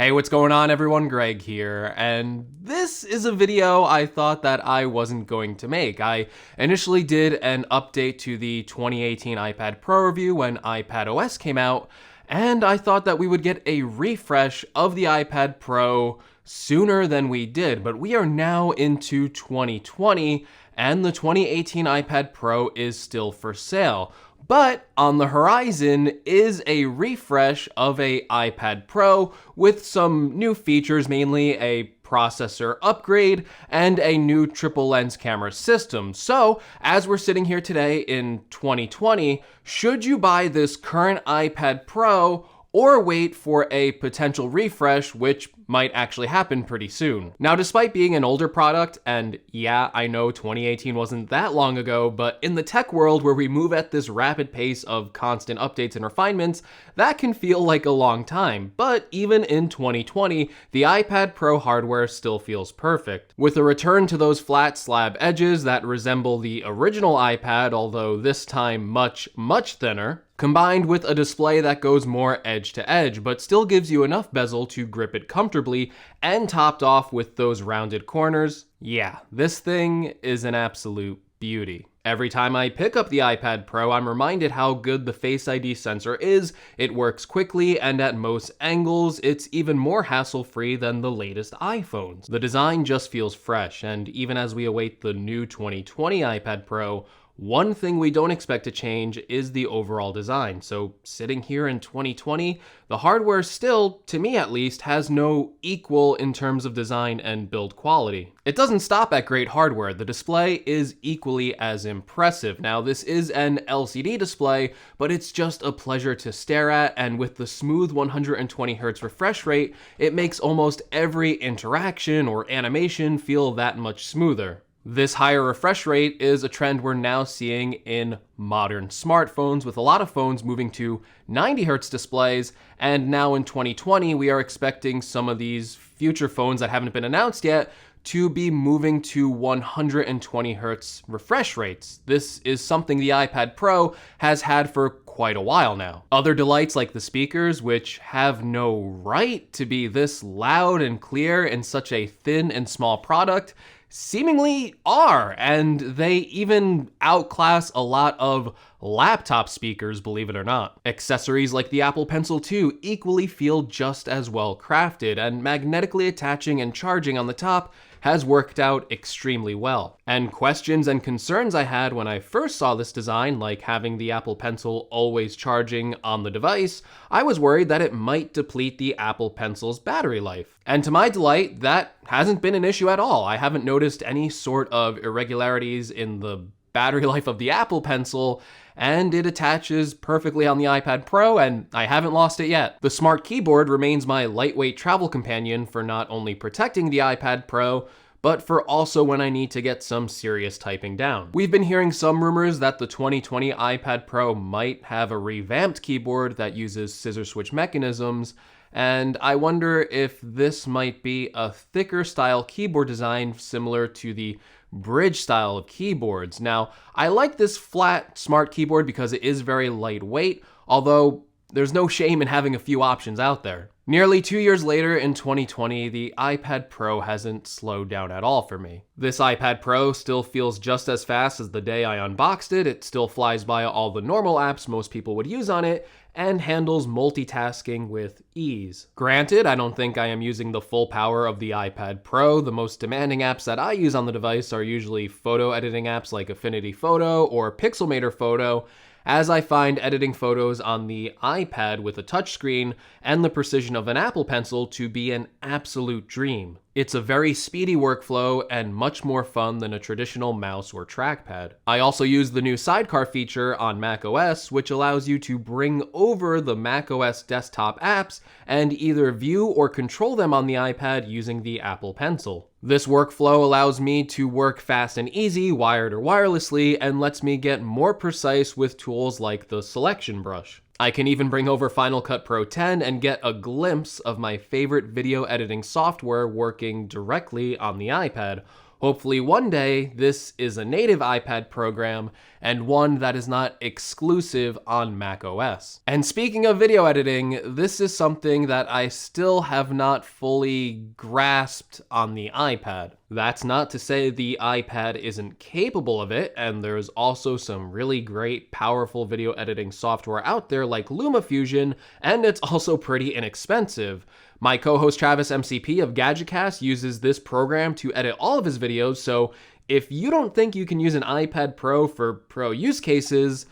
Hey, what's going on everyone? Greg here, and this is a video I thought that I wasn't going to make. I initially did an update to the 2018 iPad Pro review when iPad OS came out, and I thought that we would get a refresh of the iPad Pro sooner than we did, but we are now into 2020, and the 2018 iPad Pro is still for sale. But on the horizon is a refresh of a iPad Pro with some new features, mainly a processor upgrade and a new triple lens camera system. So, as we're sitting here today in 2020, should you buy this current iPad Pro or wait for a potential refresh, which might actually happen pretty soon? Now, despite being an older product, and yeah, I know 2018 wasn't that long ago, but in the tech world where we move at this rapid pace of constant updates and refinements, that can feel like a long time. But even in 2020, the iPad Pro hardware still feels perfect. With a return to those flat slab edges that resemble the original iPad, although this time much, much thinner, combined with a display that goes more edge to edge, but still gives you enough bezel to grip it comfortably, and topped off with those rounded corners, yeah, this thing is an absolute beauty. Every time I pick up the iPad Pro, I'm reminded how good the Face ID sensor is. It works quickly, and at most angles, it's even more hassle-free than the latest iPhones. The design just feels fresh, and even as we await the new 2020 iPad Pro, one thing we don't expect to change is the overall design. So sitting here in 2020, the hardware still, to me at least, has no equal in terms of design and build quality. It doesn't stop at great hardware. The display is equally as impressive. Now, this is an LCD display, but it's just a pleasure to stare at, and with the smooth 120Hz refresh rate, it makes almost every interaction or animation feel that much smoother. This higher refresh rate is a trend we're now seeing in modern smartphones, with a lot of phones moving to 90Hz displays, and now in 2020 we are expecting some of these future phones that haven't been announced yet to be moving to 120Hz refresh rates. This is something the iPad Pro has had for quite a while now. Other delights like the speakers, which have no right to be this loud and clear in such a thin and small product, seemingly are, and they even outclass a lot of laptop speakers, believe it or not. Accessories like the Apple Pencil 2 equally feel just as well crafted, and magnetically attaching and charging on the top has worked out extremely well. And questions and concerns I had when I first saw this design, like having the Apple Pencil always charging on the device, I was worried that it might deplete the Apple Pencil's battery life. And to my delight, that hasn't been an issue at all. I haven't noticed any sort of irregularities in the battery life of the Apple Pencil, and it attaches perfectly on the iPad Pro, and I haven't lost it yet. The Smart Keyboard remains my lightweight travel companion for not only protecting the iPad Pro, but for also when I need to get some serious typing down. We've been hearing some rumors that the 2020 iPad Pro might have a revamped keyboard that uses scissor switch mechanisms, and I wonder if this might be a thicker style keyboard design similar to the bridge style of keyboards. Now, I like this flat Smart Keyboard because it is very lightweight, although there's no shame in having a few options out there. Nearly 2 years later in 2020, the iPad Pro hasn't slowed down at all for me. This iPad Pro still feels just as fast as the day I unboxed it. It still flies by all the normal apps most people would use on it, and handles multitasking with ease. Granted, I don't think I am using the full power of the iPad Pro. The most demanding apps that I use on the device are usually photo editing apps like Affinity Photo or Pixelmator Photo, as I find editing photos on the iPad with a touchscreen and the precision of an Apple Pencil to be an absolute dream. It's a very speedy workflow and much more fun than a traditional mouse or trackpad. I also use the new sidecar feature on macOS, which allows you to bring over the macOS desktop apps and either view or control them on the iPad using the Apple Pencil. This workflow allows me to work fast and easy, wired or wirelessly, and lets me get more precise with tools like the selection brush. I can even bring over Final Cut Pro 10 and get a glimpse of my favorite video editing software working directly on the iPad, Hopefully one day this is a native iPad program and one that is not exclusive on macOS. And speaking of video editing, this is something that I still have not fully grasped on the iPad. That's not to say the iPad isn't capable of it, and there's also some really great, powerful video editing software out there like LumaFusion, and it's also pretty inexpensive. My co-host Travis MCP of GadgetCast uses this program to edit all of his videos, so if you don't think you can use an iPad Pro for pro use cases,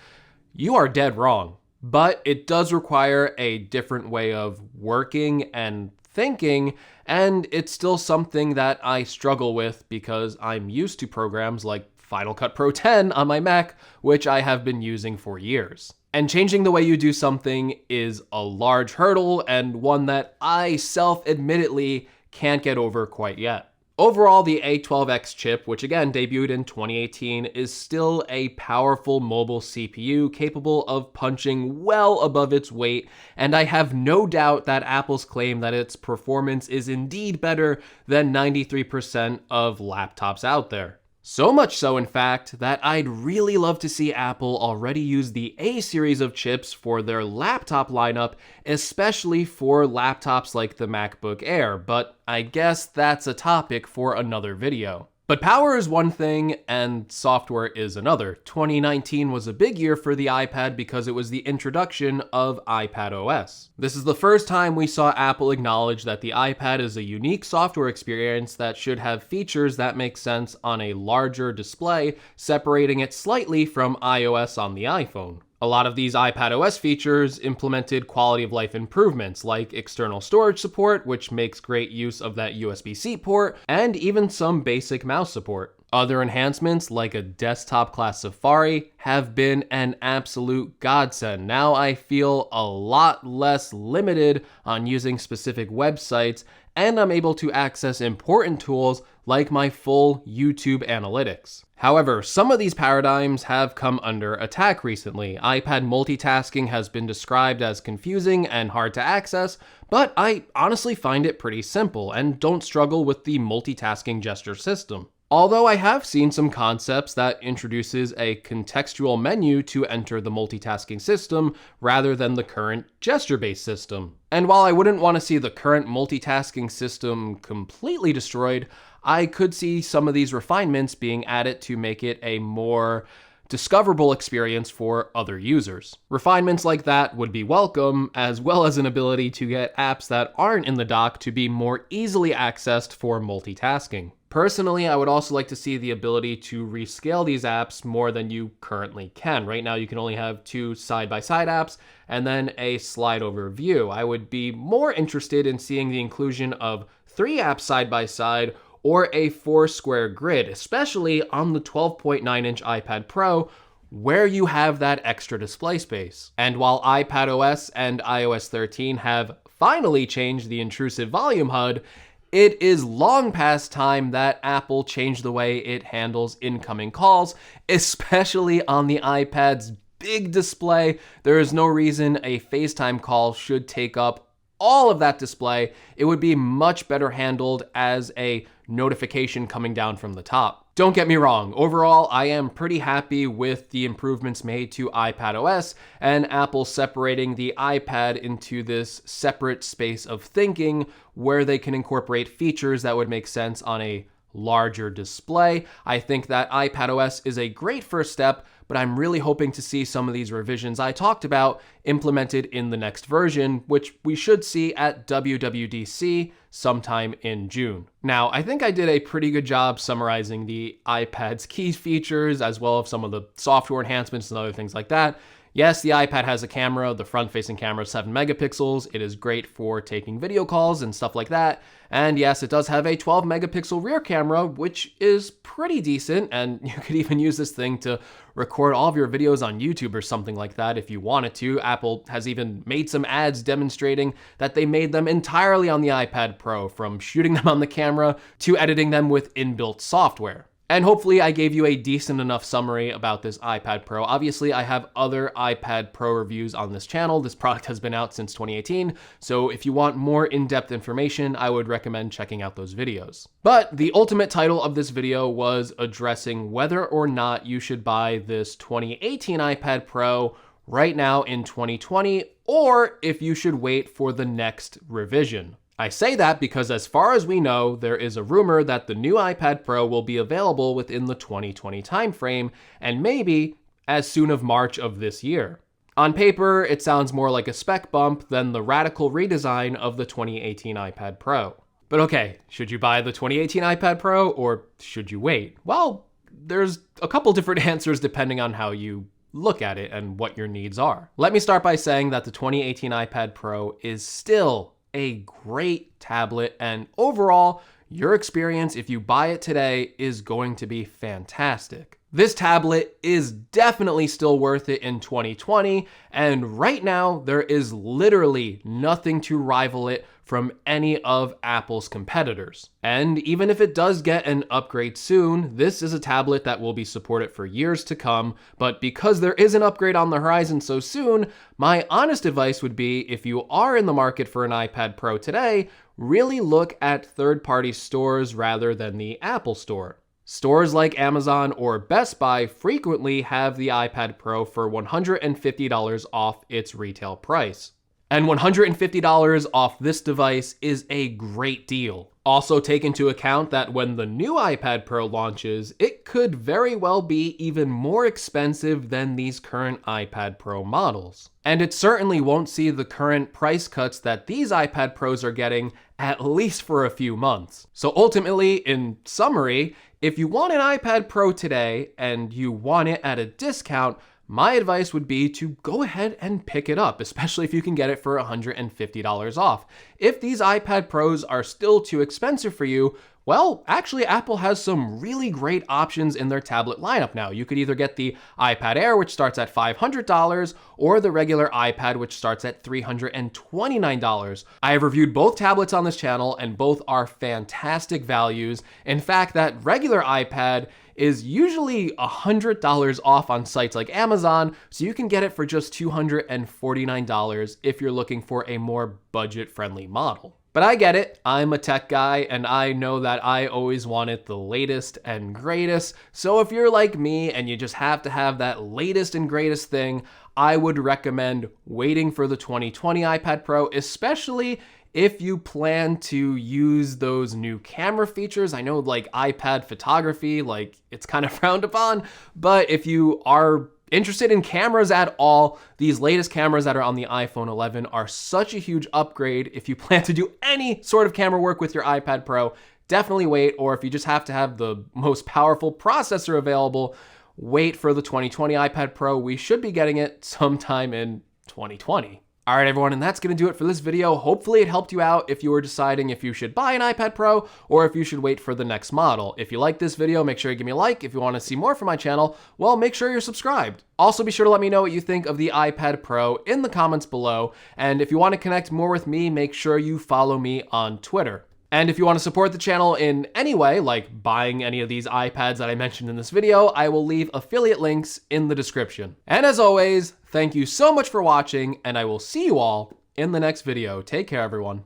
you are dead wrong. But it does require a different way of working and thinking, and it's still something that I struggle with because I'm used to programs like Final Cut Pro 10 on my Mac, which I have been using for years. And changing the way you do something is a large hurdle and one that I self-admittedly can't get over quite yet. Overall, the A12X chip, which again debuted in 2018, is still a powerful mobile CPU capable of punching well above its weight, and I have no doubt that Apple's claim that its performance is indeed better than 93% of laptops out there. So much so, in fact, that I'd really love to see Apple already use the A series of chips for their laptop lineup, especially for laptops like the MacBook Air, but I guess that's a topic for another video. But power is one thing and software is another. 2019 was a big year for the iPad because it was the introduction of iPadOS. This is the first time we saw Apple acknowledge that the iPad is a unique software experience that should have features that make sense on a larger display, separating it slightly from iOS on the iPhone. A lot of these iPadOS features implemented quality of life improvements like external storage support, which makes great use of that USB-C port, and even some basic mouse support. Other enhancements like a desktop class Safari have been an absolute godsend. Now I feel a lot less limited on using specific websites, and I'm able to access important tools like my full YouTube analytics. However, some of these paradigms have come under attack recently. iPad multitasking has been described as confusing and hard to access, but I honestly find it pretty simple and don't struggle with the multitasking gesture system. Although I have seen some concepts that introduces a contextual menu to enter the multitasking system rather than the current gesture-based system. And while I wouldn't want to see the current multitasking system completely destroyed, I could see some of these refinements being added to make it a more discoverable experience for other users. Refinements like that would be welcome, as well as an ability to get apps that aren't in the dock to be more easily accessed for multitasking. Personally, I would also like to see the ability to rescale these apps more than you currently can. Right now, you can only have 2 side-by-side apps and then a slide-over view. I would be more interested in seeing the inclusion of 3 apps side-by-side or a 4-square grid, especially on the 12.9-inch iPad Pro, where you have that extra display space. And while iPadOS and iOS 13 have finally changed the intrusive volume HUD, it is long past time that Apple changed the way it handles incoming calls, especially on the iPad's big display. There is no reason a FaceTime call should take up all of that display. It would be much better handled as a notification coming down from the top. Don't get me wrong, overall, I am pretty happy with the improvements made to iPadOS and Apple separating the iPad into this separate space of thinking where they can incorporate features that would make sense on a larger display. I think that iPadOS is a great first step, but I'm really hoping to see some of these revisions I talked about implemented in the next version, which we should see at WWDC sometime in June. Now, I think I did a pretty good job summarizing the iPad's key features, as well as some of the software enhancements and other things like that. Yes, the iPad has a camera. The front-facing camera is 7 megapixels. It is great for taking video calls and stuff like that. And yes, it does have a 12 megapixel rear camera, which is pretty decent. And you could even use this thing to record all of your videos on YouTube or something like that if you wanted to. Apple has even made some ads demonstrating that they made them entirely on the iPad Pro, from shooting them on the camera to editing them with inbuilt software. And hopefully I gave you a decent enough summary about this iPad Pro. Obviously, I have other iPad Pro reviews on this channel. This product has been out since 2018, so if you want more in-depth information, I would recommend checking out those videos. But the ultimate title of this video was addressing whether or not you should buy this 2018 iPad Pro right now in 2020, or if you should wait for the next revision. I say that because as far as we know, there is a rumor that the new iPad Pro will be available within the 2020 timeframe, and maybe as soon as March of this year. On paper, it sounds more like a spec bump than the radical redesign of the 2018 iPad Pro. But okay, should you buy the 2018 iPad Pro or should you wait? Well, there's a couple different answers depending on how you look at it and what your needs are. Let me start by saying that the 2018 iPad Pro is still a great tablet, and overall, your experience if you buy it today is going to be fantastic. This tablet is definitely still worth it in 2020, and right now there is literally nothing to rival it from any of Apple's competitors. And even if it does get an upgrade soon, this is a tablet that will be supported for years to come, but because there is an upgrade on the horizon so soon, my honest advice would be, if you are in the market for an iPad Pro today, really look at third-party stores rather than the Apple Store. Stores like Amazon or Best Buy frequently have the iPad Pro for $150 off its retail price. And $150 off this device is a great deal. Also take into account that when the new iPad Pro launches, it could very well be even more expensive than these current iPad Pro models. And it certainly won't see the current price cuts that these iPad Pros are getting, at least for a few months. So ultimately, in summary, if you want an iPad Pro today and you want it at a discount, my advice would be to go ahead and pick it up, especially if you can get it for $150 off. If these iPad Pros are still too expensive for you, well, actually Apple has some really great options in their tablet lineup now. You could either get the iPad Air, which starts at $500, or the regular iPad, which starts at $329. I have reviewed both tablets on this channel, and both are fantastic values. In fact, that regular iPad is usually $100 off on sites like Amazon, so you can get it for just $249 if you're looking for a more budget-friendly model. But I get it, I'm a tech guy, and I know that I always wanted the latest and greatest, so if you're like me and you just have to have that latest and greatest thing, I would recommend waiting for the 2020 iPad Pro, especially if you plan to use those new camera features. I know like iPad photography, like it's kind of frowned upon, but if you are interested in cameras at all, these latest cameras that are on the iPhone 11 are such a huge upgrade. If you plan to do any sort of camera work with your iPad Pro, definitely wait. Or if you just have to have the most powerful processor available, wait for the 2020 iPad Pro. We should be getting it sometime in 2020. All right, everyone, and that's going to do it for this video. Hopefully it helped you out if you were deciding if you should buy an iPad Pro or if you should wait for the next model. If you like this video, make sure you give me a like. If you want to see more from my channel, well, make sure you're subscribed. Also, be sure to let me know what you think of the iPad Pro in the comments below. And if you want to connect more with me, make sure you follow me on Twitter. And if you want to support the channel in any way, like buying any of these iPads that I mentioned in this video, I will leave affiliate links in the description. And as always, thank you so much for watching, and I will see you all in the next video. Take care, everyone.